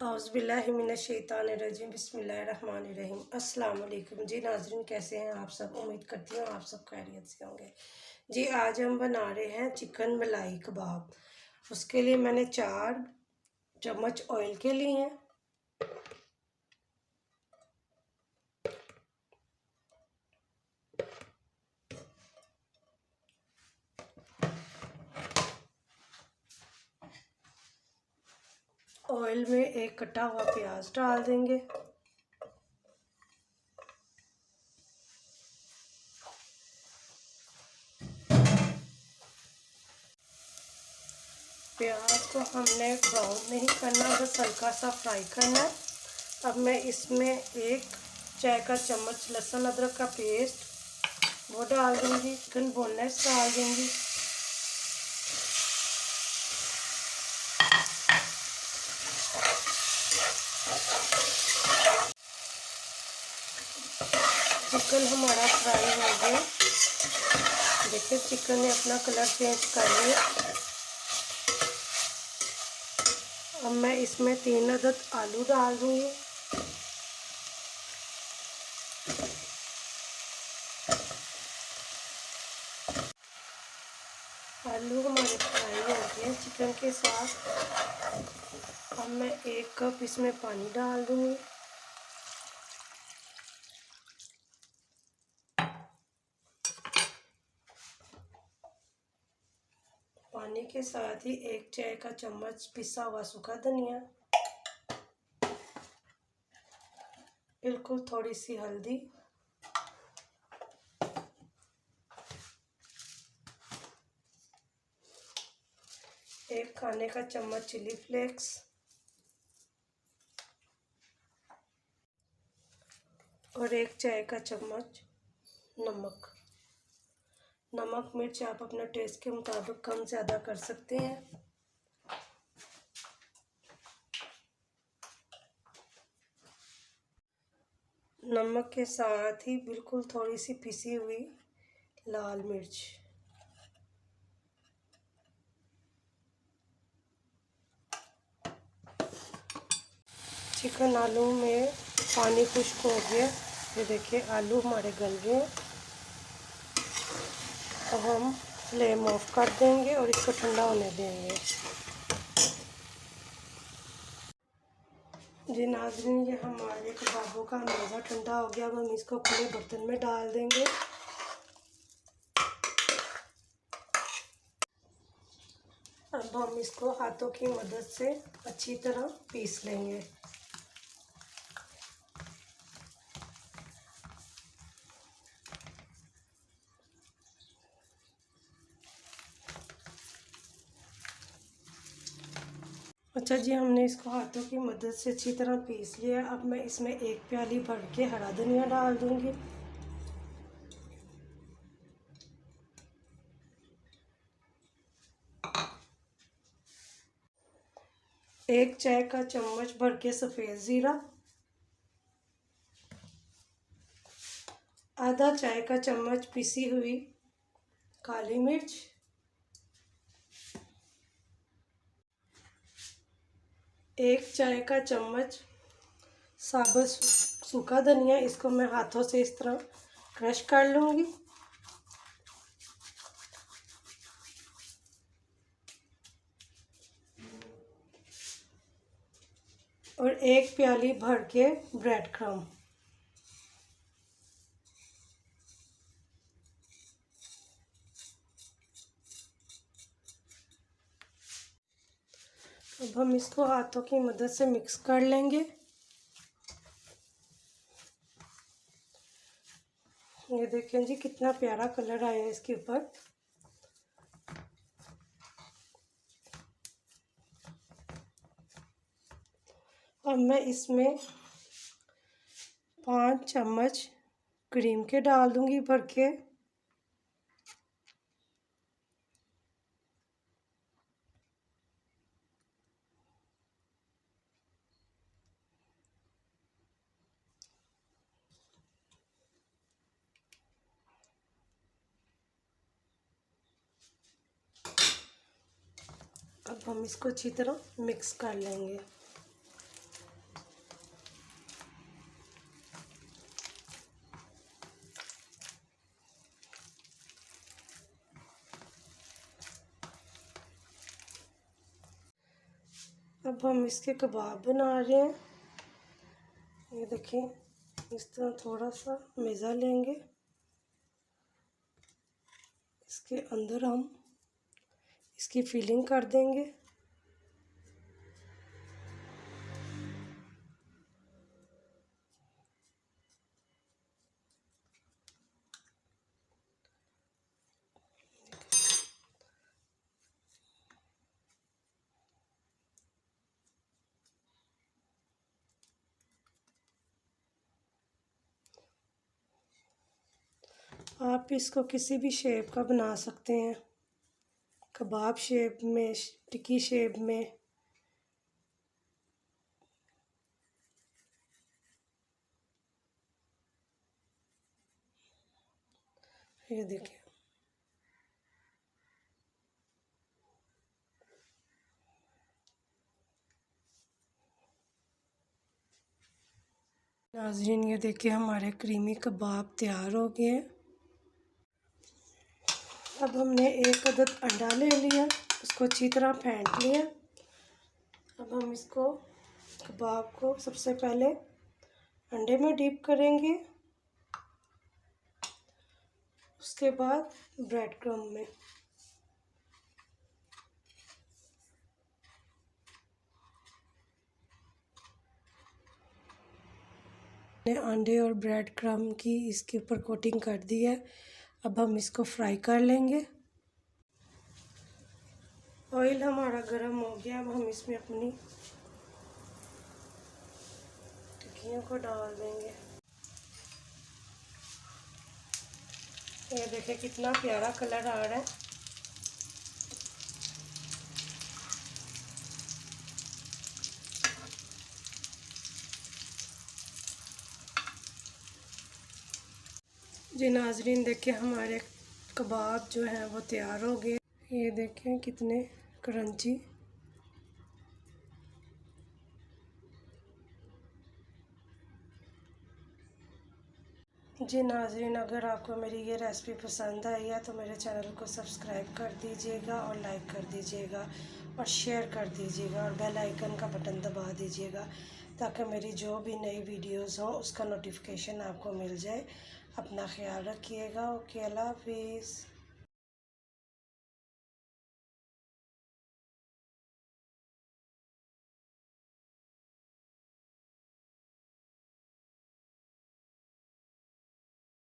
औज़ुबिल्लाहिमिनश्शैतानिर्रजीम बिस्मिल्लाहिर्रहमानिर्रहीम। अस्सलाम वालेकुम जी नाज़रीन, कैसे हैं आप सब। उम्मीद करती हूँ आप सब खैरियत से होंगे। जी आज हम बना रहे हैं चिकन मलाई कबाब। उसके लिए मैंने 4 चम्मच ऑयल के लिए हैं। ऑयल में एक कटा हुआ प्याज डाल देंगे। प्याज को हमने ब्राउन नहीं करना, बस हल्का सा फ्राई करना है। अब मैं इसमें 1 चाय का चम्मच लहसुन अदरक का पेस्ट वो डाल दूँगी। चिकन बोनलेस डाल दूँगी। चिकन हमारा फ्राई हो गया। देखिए चिकन ने अपना कलर चेंज कर लिया। अब मैं इसमें 3 अदद आलू डाल दूँगी। आलू हमारे फ्राई हो गए चिकन के साथ। अब मैं 1 कप इसमें पानी डाल दूँगी। पानी के साथ ही 1 चाय का चम्मच पिसा हुआ सूखा धनिया, बिल्कुल थोड़ी सी हल्दी, एक खाने का चम्मच चिली फ्लेक्स और 1 चाय का चम्मच नमक। नमक मिर्च आप अपने टेस्ट के मुताबिक कम ज़्यादा कर सकते हैं। नमक के साथ ही बिल्कुल थोड़ी सी पिसी हुई लाल मिर्च। चिकन आलू में पानी खुश्क हो गया। ये देखिए आलू हमारे गल गए। अब हम फ्लेम ऑफ कर देंगे और इसको ठंडा होने देंगे। जी नाज़रीन, ये हमारे कबाबों का अंदाज़ा ठंडा हो गया। अब हम इसको खुले बर्तन में डाल देंगे। अब हम इसको हाथों की मदद से अच्छी तरह पीस लेंगे। अच्छा जी, हमने इसको हाथों की मदद से अच्छी तरह पीस लिया। अब मैं इसमें 1 प्याली भर के हरा धनिया डाल दूंगी। 1 चाय का चम्मच भर के सफ़ेद ज़ीरा, आधा चाय का चम्मच पिसी हुई काली मिर्च, 1 चाय का चम्मच साबुत सूखा धनिया। इसको मैं हाथों से इस तरह क्रश कर लूँगी। और 1 प्याली भर के ब्रेड क्रम्ब। अब हम इसको हाथों की मदद से मिक्स कर लेंगे। ये देखें जी कितना प्यारा कलर आया है इसके ऊपर। अब मैं इसमें 5 चम्मच क्रीम के डाल दूंगी भर के। अब हम इसको अच्छी तरह मिक्स कर लेंगे। अब हम इसके कबाब बना रहे हैं। ये देखिए, इस तरह थोड़ा सा मैदा लेंगे, इसके अंदर हम इसकी फिलिंग कर देंगे। आप इसको किसी भी शेप का बना सकते हैं, कबाब शेप में, टिक्की शेप में। ये देखिए, नाज़रीन ये देखिए हमारे क्रीमी कबाब तैयार हो गए हैं। अब हमने एक अदद अंडा ले लिया, उसको अच्छी तरह फेंट लिया। अब हम इसको कबाब को सबसे पहले अंडे में डिप करेंगे, उसके बाद ब्रेड क्रम्ब में। अंडे और ब्रेड क्रम्ब की इसके ऊपर कोटिंग कर दी है। अब हम इसको फ्राई कर लेंगे। ऑयल हमारा गर्म हो गया। अब हम इसमें अपनी टिक्कियों को डाल देंगे। ये देखिए कितना प्यारा कलर आ रहा है। जी नाज़रीन देखिए हमारे कबाब जो हैं वो तैयार हो गए। ये देखें कितने क्रंची। जी नाज़रीन, अगर आपको मेरी ये रेसिपी पसंद आई है तो मेरे चैनल को सब्सक्राइब कर दीजिएगा और लाइक कर दीजिएगा और शेयर कर दीजिएगा और बेल आइकन का बटन दबा दीजिएगा ताकि मेरी जो भी नई वीडियोस हो उसका नोटिफिकेशन आपको मिल जाए। अपना ख्याल रखिएगा। ओके, अल्लाह हाफिज़।